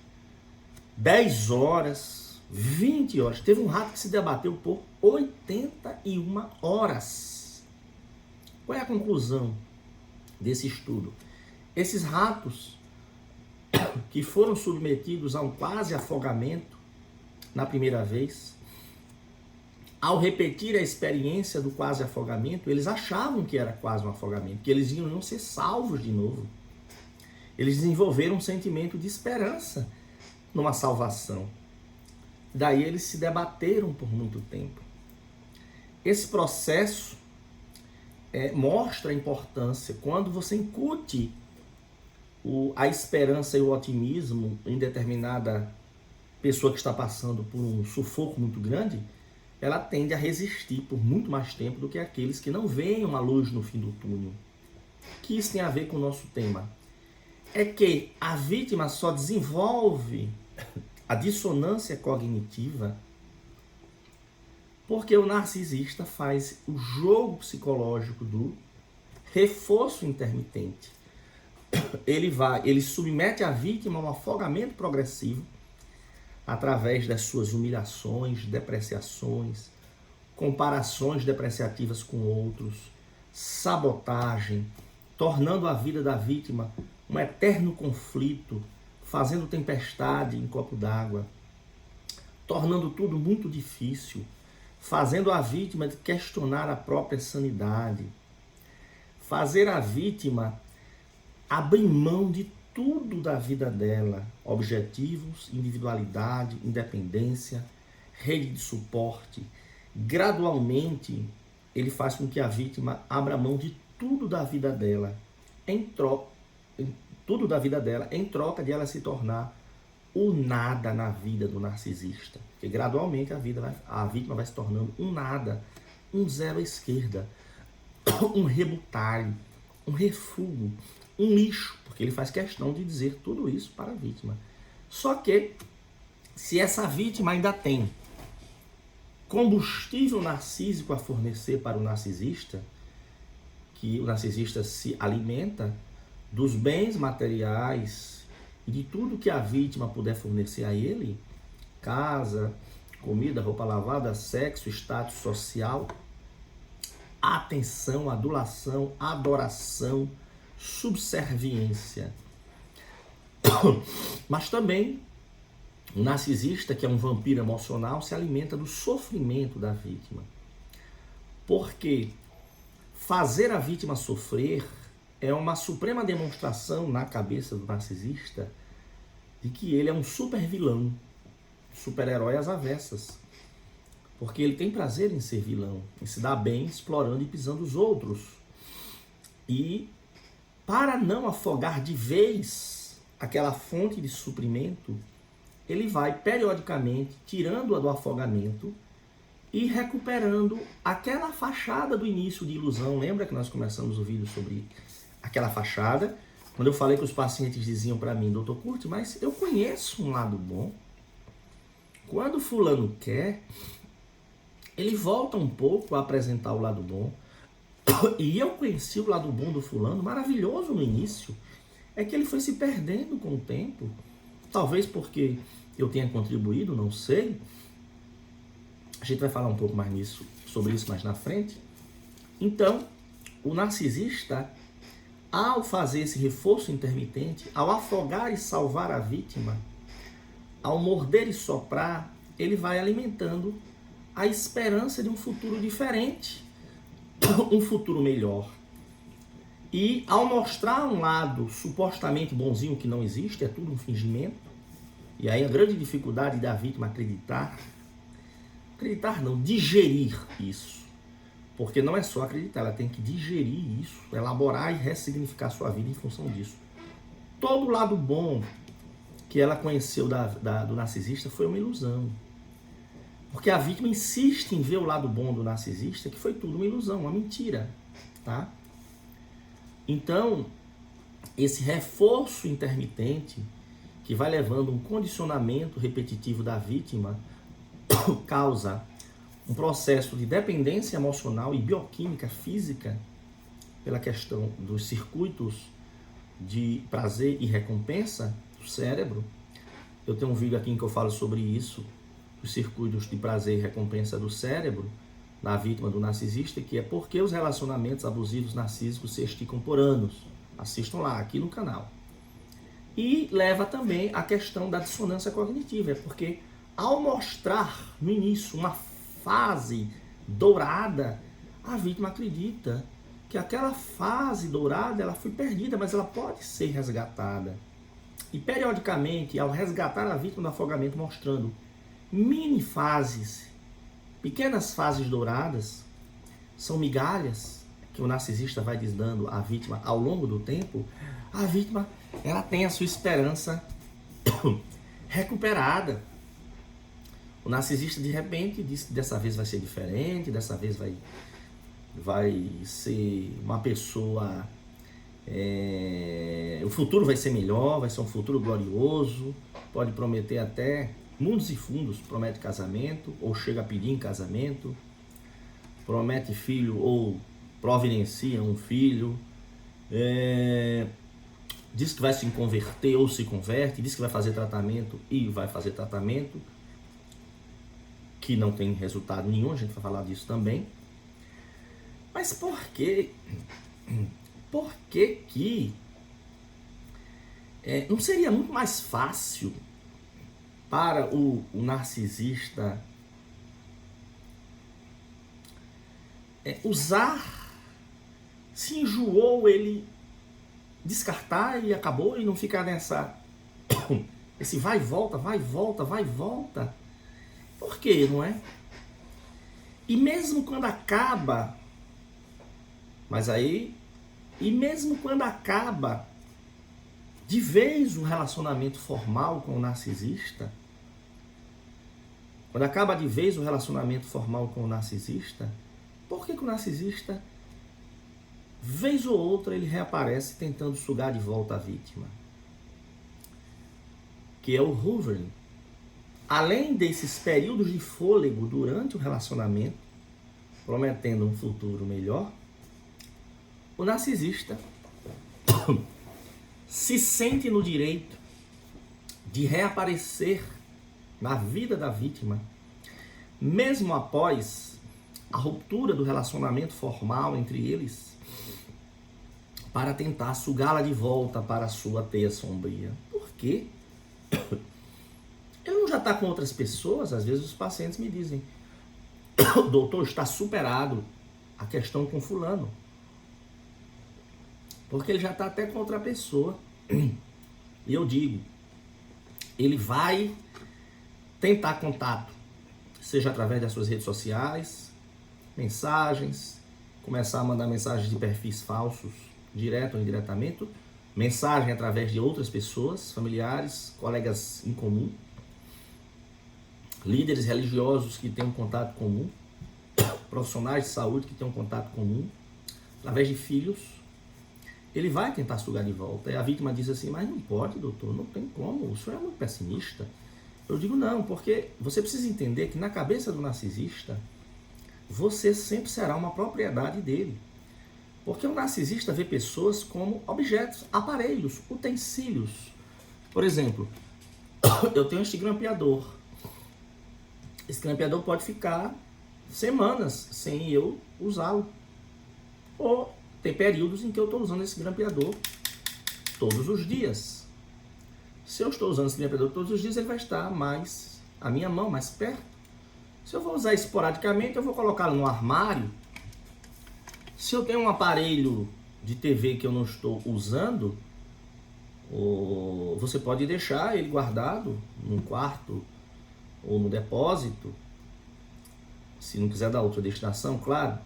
10 horas, 20 horas. Teve um rato que se debateu por 81 horas. Qual é a conclusão desse estudo? Esses ratos que foram submetidos a um quase afogamento na primeira vez, ao repetir a experiência do quase afogamento, eles achavam que era quase um afogamento, que eles iam não ser salvos de novo. Eles desenvolveram um sentimento de esperança numa salvação. Daí eles se debateram por muito tempo. Esse processo mostra a importância quando você incute a esperança e o otimismo em determinada pessoa que está passando por um sufoco muito grande. Ela tende a resistir por muito mais tempo do que aqueles que não veem uma luz no fim do túnel. O que isso tem a ver com o nosso tema? É que a vítima só desenvolve a dissonância cognitiva porque o narcisista faz o jogo psicológico do reforço intermitente. Ele submete a vítima a um afogamento progressivo através das suas humilhações, depreciações, comparações depreciativas com outros, sabotagem, tornando a vida da vítima um eterno conflito, fazendo tempestade em copo d'água, tornando tudo muito difícil, fazendo a vítima questionar a própria sanidade, fazer a vítima abrir mão de tudo da vida dela, objetivos, individualidade, independência, rede de suporte. Gradualmente, ele faz com que a vítima abra mão de tudo da vida dela, em troca de ela se tornar o nada na vida do narcisista. Porque gradualmente a vítima vai se tornando um nada, um zero à esquerda, um rebutalho, um refúgio, um lixo, porque ele faz questão de dizer tudo isso para a vítima. Só que, se essa vítima ainda tem combustível narcísico a fornecer para o narcisista, que o narcisista se alimenta dos bens materiais e de tudo que a vítima puder fornecer a ele, casa, comida, roupa lavada, sexo, status social, atenção, adulação, adoração, subserviência. Mas também o narcisista, que é um vampiro emocional, se alimenta do sofrimento da vítima. Porque fazer a vítima sofrer é uma suprema demonstração na cabeça do narcisista de que ele é um super vilão, super-herói às avessas. Porque ele tem prazer em ser vilão, em se dar bem explorando e pisando os outros. E para não afogar de vez aquela fonte de suprimento, ele vai periodicamente tirando-a do afogamento e recuperando aquela fachada do início de ilusão. Lembra que nós começamos o vídeo sobre aquela fachada? Quando eu falei que os pacientes diziam para mim, doutor Curti, mas eu conheço um lado bom. Quando fulano quer, ele volta um pouco a apresentar o lado bom. E eu conheci o lado bom do fulano, maravilhoso no início. É que ele foi se perdendo com o tempo. Talvez porque eu tenha contribuído, não sei. A gente vai falar um pouco mais sobre isso mais na frente. Então, o narcisista, ao fazer esse reforço intermitente, ao afogar e salvar a vítima, ao morder e soprar, ele vai alimentando a esperança de um futuro diferente, um futuro melhor. E ao mostrar um lado supostamente bonzinho que não existe, é tudo um fingimento, e aí a grande dificuldade da vítima acreditar não, digerir isso. Porque não é só acreditar, ela tem que digerir isso, elaborar e ressignificar sua vida em função disso. Todo o lado bom que ela conheceu do narcisista foi uma ilusão. Porque a vítima insiste em ver o lado bom do narcisista, que foi tudo uma ilusão, uma mentira, tá? Então, esse reforço intermitente, que vai levando um condicionamento repetitivo da vítima, causa um processo de dependência emocional e bioquímica física, pela questão dos circuitos de prazer e recompensa do cérebro. Eu tenho um vídeo aqui em que eu falo sobre isso, os circuitos de prazer e recompensa do cérebro na vítima do narcisista, que é porque os relacionamentos abusivos narcísicos se esticam por anos. Assistam lá, aqui no canal. E leva também a questão da dissonância cognitiva, é porque ao mostrar no início uma fase dourada, a vítima acredita que aquela fase dourada ela foi perdida, mas ela pode ser resgatada. E periodicamente, ao resgatar a vítima do afogamento, mostrando mini fases, pequenas fases douradas, são migalhas que o narcisista vai dando à vítima ao longo do tempo, a vítima ela tem a sua esperança recuperada. O narcisista de repente diz que dessa vez vai ser diferente, dessa vez vai ser uma pessoa, o futuro vai ser melhor, vai ser um futuro glorioso, pode prometer até mundos e fundos, promete casamento, ou chega a pedir em casamento, promete filho ou providencia um filho, diz que vai se converter ou se converte, diz que vai fazer tratamento e vai fazer tratamento, que não tem resultado nenhum, a gente vai falar disso também. Mas por que por que que não seria muito mais fácil para o narcisista usar, se enjoou, ele descartar e acabou, e não ficar esse vai e volta, vai e volta, vai e volta? Por quê, não é? E mesmo quando acaba, mesmo quando acaba de vez o relacionamento formal com o narcisista, por que o narcisista, vez ou outra, ele reaparece tentando sugar de volta a vítima? Que é o hovering. Além desses períodos de fôlego durante o relacionamento, prometendo um futuro melhor, o narcisista se sente no direito de reaparecer na vida da vítima, mesmo após a ruptura do relacionamento formal entre eles, para tentar sugá-la de volta para a sua teia sombria. Por quê? Ele não já está com outras pessoas? Às vezes os pacientes me dizem: doutor, está superado a questão com fulano, porque ele já está até com outra pessoa. E eu digo, ele vai tentar contato, seja através das suas redes sociais, mensagens, começar a mandar mensagens de perfis falsos, direto ou indiretamente, mensagem através de outras pessoas, familiares, colegas em comum, líderes religiosos que têm um contato comum, profissionais de saúde que têm um contato comum, através de filhos. Ele vai tentar sugar de volta. E a vítima diz assim: mas não pode, doutor, não tem como, o senhor é muito pessimista. Eu digo: não, porque você precisa entender que na cabeça do narcisista, você sempre será uma propriedade dele. Porque o narcisista vê pessoas como objetos, aparelhos, utensílios. Por exemplo, eu tenho este grampeador. Esse grampeador pode ficar semanas sem eu usá-lo. Ou tem períodos em que eu estou usando esse grampeador todos os dias. Se eu estou usando esse grampeador todos os dias, ele vai estar mais à minha mão, mais perto. Se eu vou usar esporadicamente, eu vou colocá-lo no armário. Se eu tenho um aparelho de TV que eu não estou usando, você pode deixar ele guardado num quarto ou no depósito, se não quiser dar outra destinação, claro.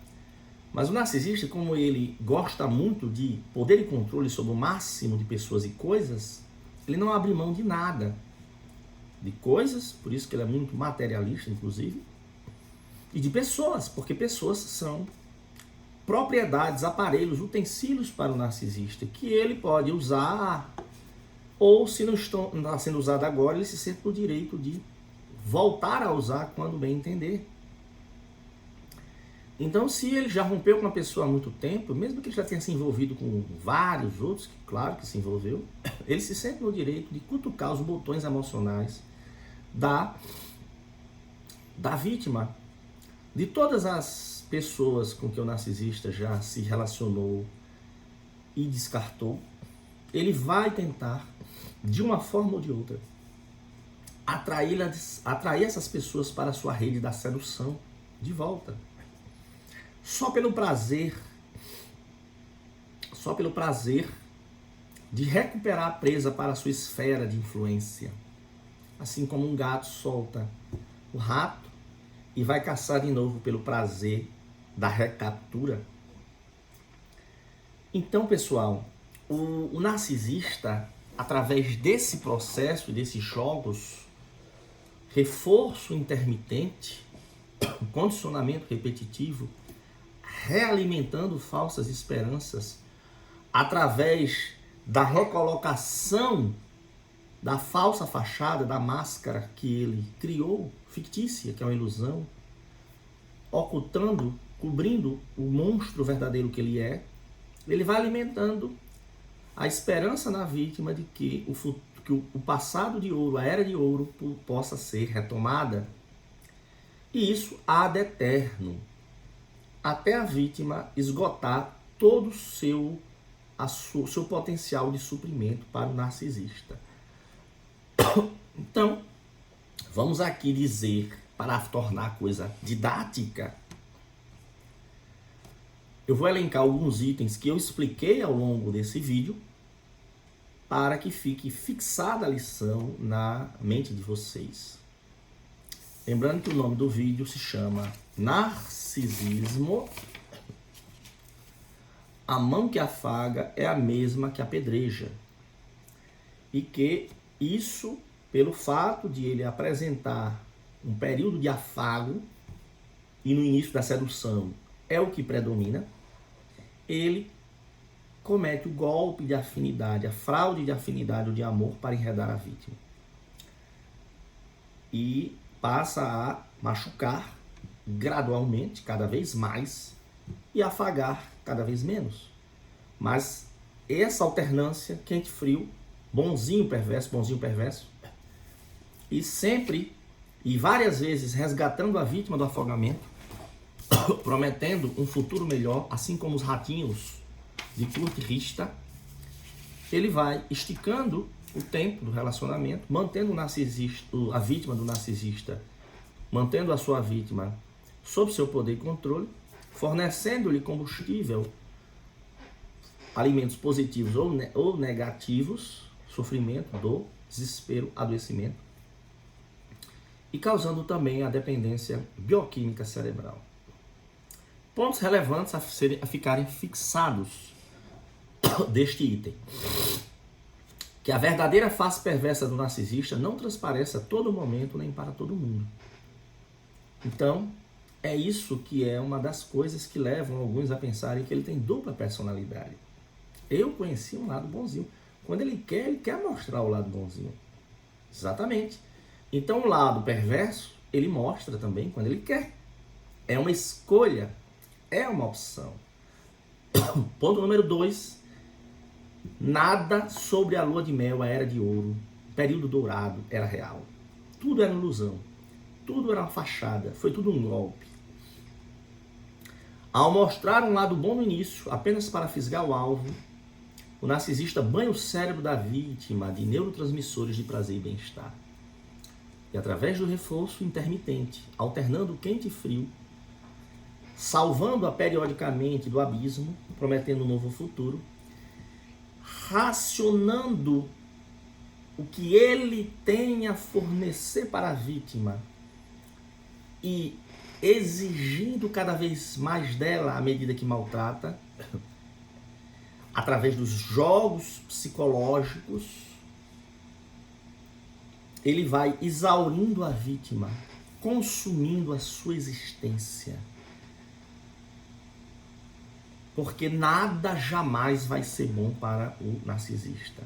Mas o narcisista, como ele gosta muito de poder e controle sobre o máximo de pessoas e coisas, ele não abre mão de nada. De coisas, por isso que ele é muito materialista, inclusive, e de pessoas, porque pessoas são propriedades, aparelhos, utensílios para o narcisista, que ele pode usar, ou se não está sendo usado agora, ele se sente no direito de voltar a usar quando bem entender. Então, se ele já rompeu com uma pessoa há muito tempo, mesmo que ele já tenha se envolvido com vários outros, claro que se envolveu, ele se sente no direito de cutucar os botões emocionais da vítima. De todas as pessoas com que o narcisista já se relacionou e descartou, ele vai tentar, de uma forma ou de outra, atrair essas pessoas para a sua rede da sedução de volta. Só pelo prazer de recuperar a presa para a sua esfera de influência. Assim como um gato solta o rato e vai caçar de novo pelo prazer da recaptura. Então, pessoal, o narcisista, através desse processo, desses jogos, reforço intermitente, condicionamento repetitivo, realimentando falsas esperanças, através da recolocação da falsa fachada, da máscara que ele criou, fictícia, que é uma ilusão, ocultando, cobrindo o monstro verdadeiro que ele é, ele vai alimentando a esperança na vítima de que o passado de ouro, a era de ouro, possa ser retomada. E isso ad eterno, até a vítima esgotar todo o seu o seu potencial de suprimento para o narcisista. Então, vamos aqui dizer, para tornar a coisa didática, eu vou elencar alguns itens que eu expliquei ao longo desse vídeo para que fique fixada a lição na mente de vocês. Lembrando que o nome do vídeo se chama Narcisismo. A mão que afaga é a mesma que apedreja. E que isso, pelo fato de ele apresentar um período de afago e no início da sedução é o que predomina, ele comete o golpe de afinidade, a fraude de afinidade ou de amor para enredar a vítima. E passa a machucar gradualmente, cada vez mais, e afagar cada vez menos. Mas essa alternância, quente-frio, bonzinho, perverso, e sempre, e várias vezes, resgatando a vítima do afogamento, prometendo um futuro melhor, assim como os ratinhos de Kurt Richter, ele vai esticando o tempo do relacionamento, mantendo o narcisista, a vítima do narcisista, mantendo a sua vítima sob seu poder e controle, fornecendo-lhe combustível, alimentos positivos ou negativos, sofrimento, dor, desespero, adoecimento, e causando também a dependência bioquímica cerebral. Pontos relevantes a ficarem fixados deste item. Que a verdadeira face perversa do narcisista não transparece a todo momento nem para todo mundo. Então, é isso que é uma das coisas que levam alguns a pensarem que ele tem dupla personalidade. Eu conheci um lado bonzinho. Quando ele quer mostrar o lado bonzinho. Exatamente. Então, o lado perverso, ele mostra também quando ele quer. É uma escolha, é uma opção. Ponto número 2. Nada sobre a lua de mel, a era de ouro, período dourado, era real. Tudo era ilusão. Tudo era uma fachada. Foi tudo um golpe. Ao mostrar um lado bom no início, apenas para fisgar o alvo, o narcisista banha o cérebro da vítima de neurotransmissores de prazer e bem-estar. E através do reforço intermitente, alternando quente e frio, salvando-a periodicamente do abismo, prometendo um novo futuro, racionando o que ele tem a fornecer para a vítima e exigindo cada vez mais dela à medida que maltrata, através dos jogos psicológicos, ele vai exaurindo a vítima, consumindo a sua existência. Porque nada jamais vai ser bom para o narcisista.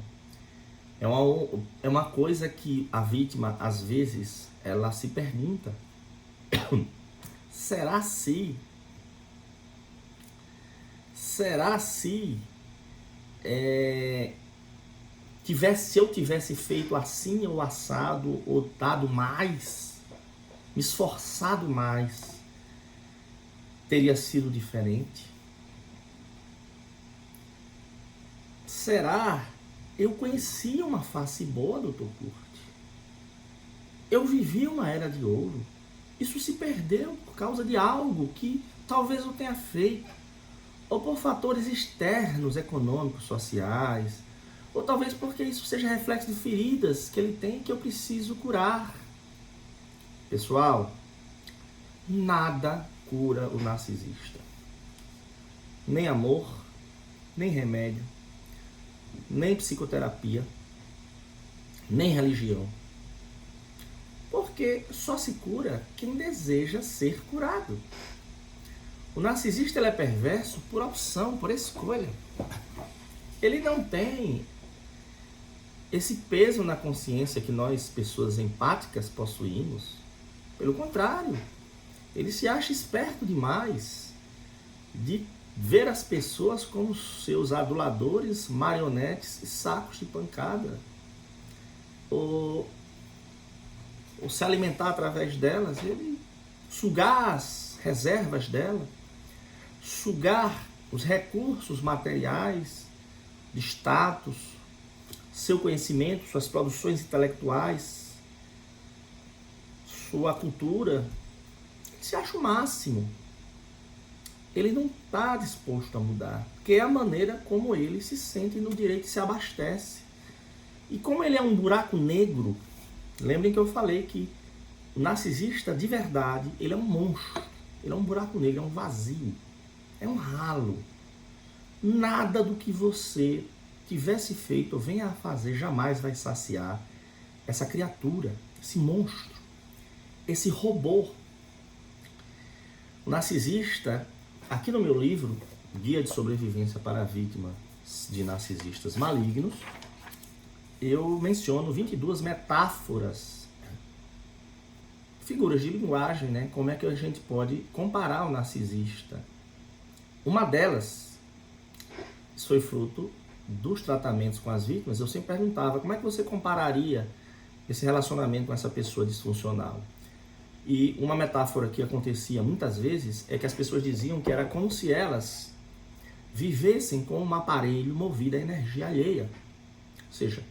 É uma coisa que a vítima, às vezes, ela se pergunta: será se eu tivesse feito assim ou assado, ou dado mais, me esforçado mais, teria sido diferente? Será? Eu conhecia uma face boa, Dr. Kurt. Eu vivi uma era de ouro. Isso se perdeu por causa de algo que talvez eu tenha feito, ou por fatores externos, econômicos, sociais, ou talvez porque isso seja reflexo de feridas que ele tem que eu preciso curar. Pessoal, nada cura o narcisista. Nem amor, nem remédio, nem psicoterapia, nem religião. Porque só se cura quem deseja ser curado. O narcisista ele é perverso por opção, por escolha. Ele não tem esse peso na consciência que nós, pessoas empáticas, possuímos. Pelo contrário, ele se acha esperto demais de ver as pessoas como seus aduladores, marionetes e sacos de pancada. Ou se alimentar através delas, ele sugar as reservas dela, sugar os recursos materiais, de status, seu conhecimento, suas produções intelectuais, sua cultura. Ele se acha o máximo. Ele não está disposto a mudar, porque é a maneira como ele se sente no direito e se abastece. E como ele é um buraco negro, lembrem que eu falei que o narcisista de verdade, ele é um monstro, ele é um buraco negro, é um vazio, é um ralo. Nada do que você tivesse feito ou venha a fazer jamais vai saciar essa criatura, esse monstro, esse robô. O narcisista, aqui no meu livro, Guia de Sobrevivência para Vítimas de Narcisistas Malignos, eu menciono 22 metáforas, figuras de linguagem, né? Como é que a gente pode comparar o narcisista. Uma delas, isso foi fruto dos tratamentos com as vítimas, eu sempre perguntava como é que você compararia esse relacionamento com essa pessoa disfuncional. E uma metáfora que acontecia muitas vezes é que as pessoas diziam que era como se elas vivessem com um aparelho movido a energia alheia. Ou seja,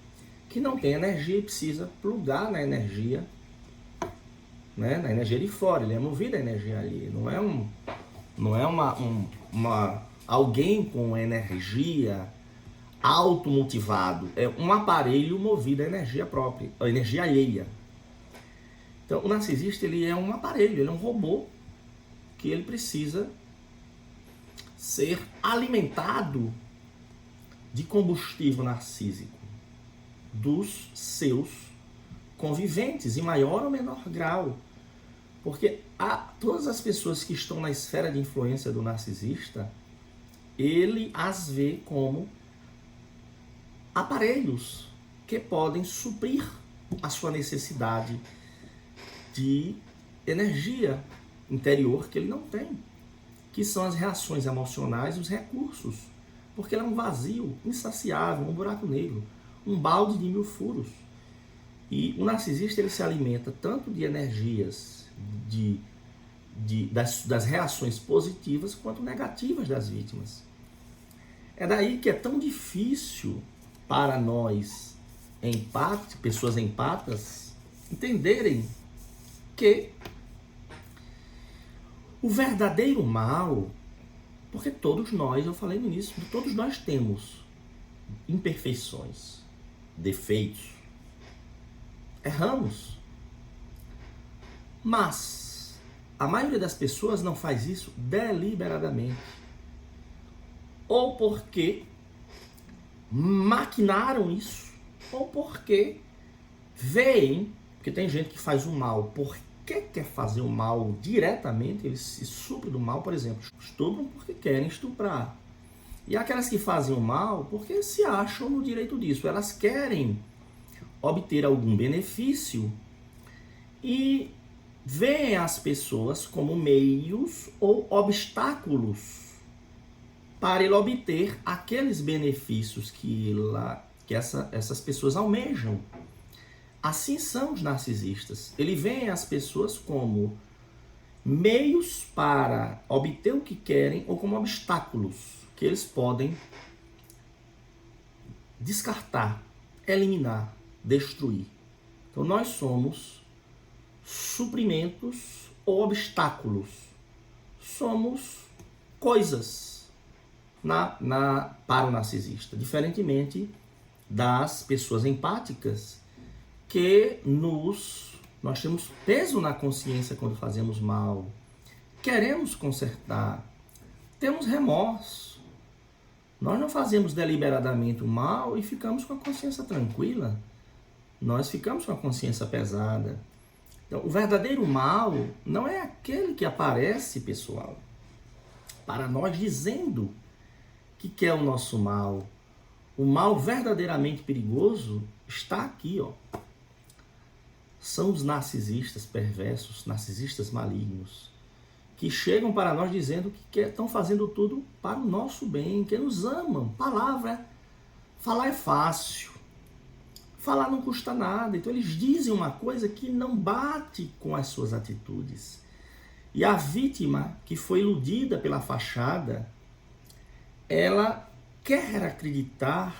que não tem energia e precisa plugar na energia, né, na energia de fora. Ele é movido a energia alheia. Não é alguém com energia automotivado. É um aparelho movido a energia própria, a energia alheia. Então, o narcisista, ele é um aparelho, ele é um robô que ele precisa ser alimentado de combustível narcísico dos seus conviventes, em maior ou menor grau. Porque todas as pessoas que estão na esfera de influência do narcisista, ele as vê como aparelhos que podem suprir a sua necessidade de energia interior que ele não tem, que são as reações emocionais e os recursos, porque ele é um vazio insaciável, um buraco negro, um balde de 1000 furos. E o narcisista, ele se alimenta tanto de energias das reações positivas quanto negativas das vítimas. É daí que é tão difícil para nós, pessoas empatas, entenderem que o verdadeiro mal, porque todos nós, eu falei no início, todos nós temos imperfeições, defeitos, erramos, mas a maioria das pessoas não faz isso deliberadamente, ou porque maquinaram isso, ou porque veem. Porque tem gente que faz o mal porque quer fazer o mal diretamente, eles se suprem do mal, por exemplo, estupram porque querem estuprar. E aquelas que fazem o mal porque se acham no direito disso, elas querem obter algum benefício e veem as pessoas como meios ou obstáculos para ele obter aqueles benefícios que essas pessoas almejam. Assim são os narcisistas. Ele vê as pessoas como meios para obter o que querem ou como obstáculos que eles podem descartar, eliminar, destruir. Então nós somos suprimentos ou obstáculos. Somos coisas para o narcisista. Diferentemente das pessoas empáticas, que nós temos peso na consciência quando fazemos mal, queremos consertar, temos remorso. Nós não fazemos deliberadamente o mal e ficamos com a consciência tranquila. Nós ficamos com a consciência pesada. Então, o verdadeiro mal não é aquele que aparece, pessoal, para nós dizendo que quer o nosso mal. O mal verdadeiramente perigoso está aqui, ó. São os narcisistas perversos, narcisistas malignos, que chegam para nós dizendo que estão fazendo tudo para o nosso bem, que nos amam. Falar é fácil, falar não custa nada. Então eles dizem uma coisa que não bate com as suas atitudes. E a vítima que foi iludida pela fachada, ela quer acreditar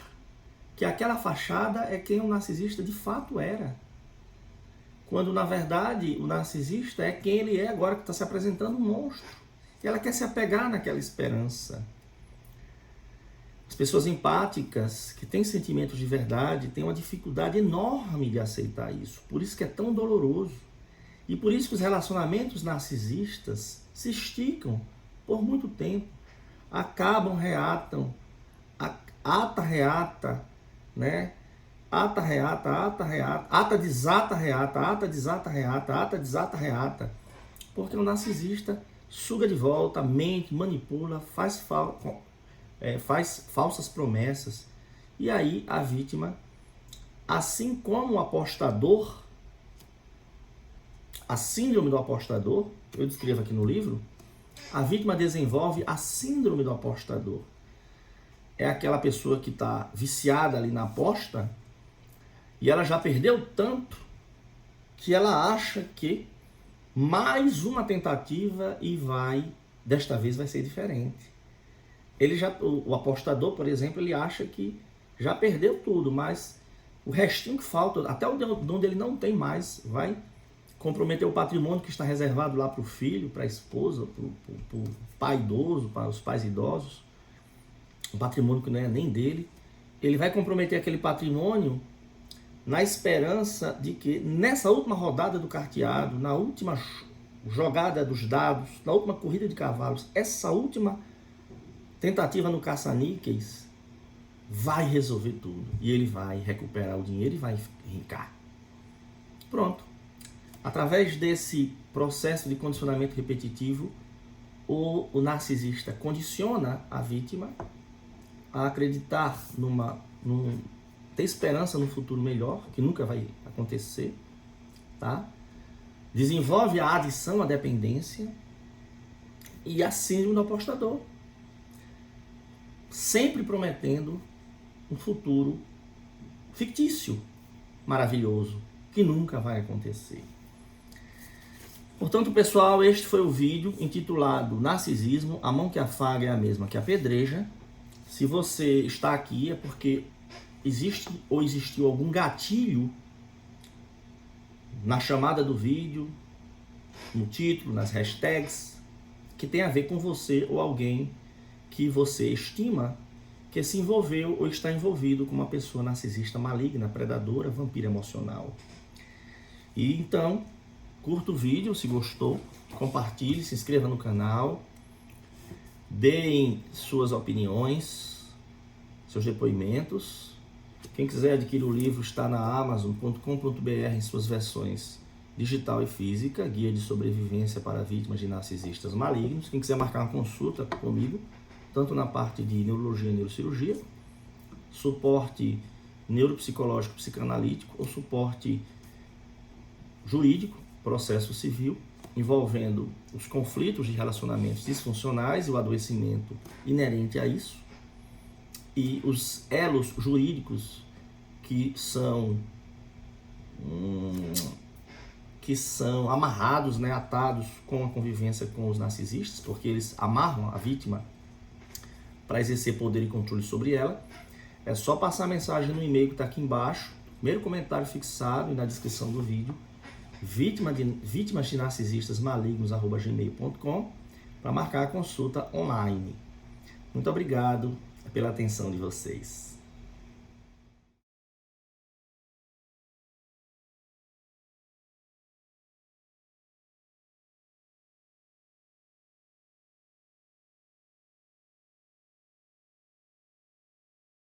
que aquela fachada é quem o narcisista de fato era. Quando, na verdade, o narcisista é quem ele é agora, que está se apresentando um monstro. E ela quer se apegar naquela esperança. As pessoas empáticas, que têm sentimentos de verdade, têm uma dificuldade enorme de aceitar isso. Por isso que é tão doloroso. E por isso que os relacionamentos narcisistas se esticam por muito tempo. Acabam, reatam, ata, reata, né? Ata, reata, ata, reata, ata, desata, reata, ata, desata, reata, ata, desata, reata. Porque o narcisista suga de volta, mente, manipula, faz falsas promessas. E aí a vítima, assim como o apostador, a síndrome do apostador, eu descrevo aqui no livro, a vítima desenvolve a síndrome do apostador. É aquela pessoa que está viciada ali na aposta e ela já perdeu tanto que ela acha que mais uma tentativa e desta vez vai ser diferente. O apostador, por exemplo, ele acha que já perdeu tudo, mas o restinho que falta, até onde ele não tem mais, vai comprometer o patrimônio que está reservado lá para o filho, para a esposa, para o pai idoso, para os pais idosos, um patrimônio que não é nem dele. Ele vai comprometer aquele patrimônio na esperança de que nessa última rodada do carteado, na última jogada dos dados, na última corrida de cavalos, essa última tentativa no caça-níqueis vai resolver tudo. E ele vai recuperar o dinheiro e vai ricar. Pronto. Através desse processo de condicionamento repetitivo, o narcisista condiciona a vítima a acreditar ter esperança no futuro melhor, que nunca vai acontecer, tá? Desenvolve a adição à dependência e a síndrome do apostador, sempre prometendo um futuro fictício, maravilhoso, que nunca vai acontecer. Portanto, pessoal, este foi o vídeo intitulado Narcisismo, a mão que afaga é a mesma que apedreja. Se você está aqui é porque existiu algum gatilho na chamada do vídeo, no título, nas hashtags, que tem a ver com você ou alguém que você estima que se envolveu ou está envolvido com uma pessoa narcisista maligna, predadora, vampira emocional. E então, curta o vídeo se gostou, compartilhe, se inscreva no canal, deem suas opiniões, seus depoimentos. Quem quiser adquirir o livro está na amazon.com.br em suas versões digital e física, Guia de Sobrevivência para Vítimas de Narcisistas Malignos. Quem quiser marcar uma consulta comigo, tanto na parte de neurologia e neurocirurgia, suporte neuropsicológico psicanalítico ou suporte jurídico, processo civil, envolvendo os conflitos de relacionamentos disfuncionais e o adoecimento inerente a isso, e os elos jurídicos que são amarrados, né, atados com a convivência com os narcisistas, porque eles amarram a vítima para exercer poder e controle sobre ela. É só passar a mensagem no e-mail que está aqui embaixo, primeiro comentário fixado e na descrição do vídeo, vítimas de narcisistas malignos@gmail.com, para marcar a consulta online. Muito obrigado pela atenção de vocês.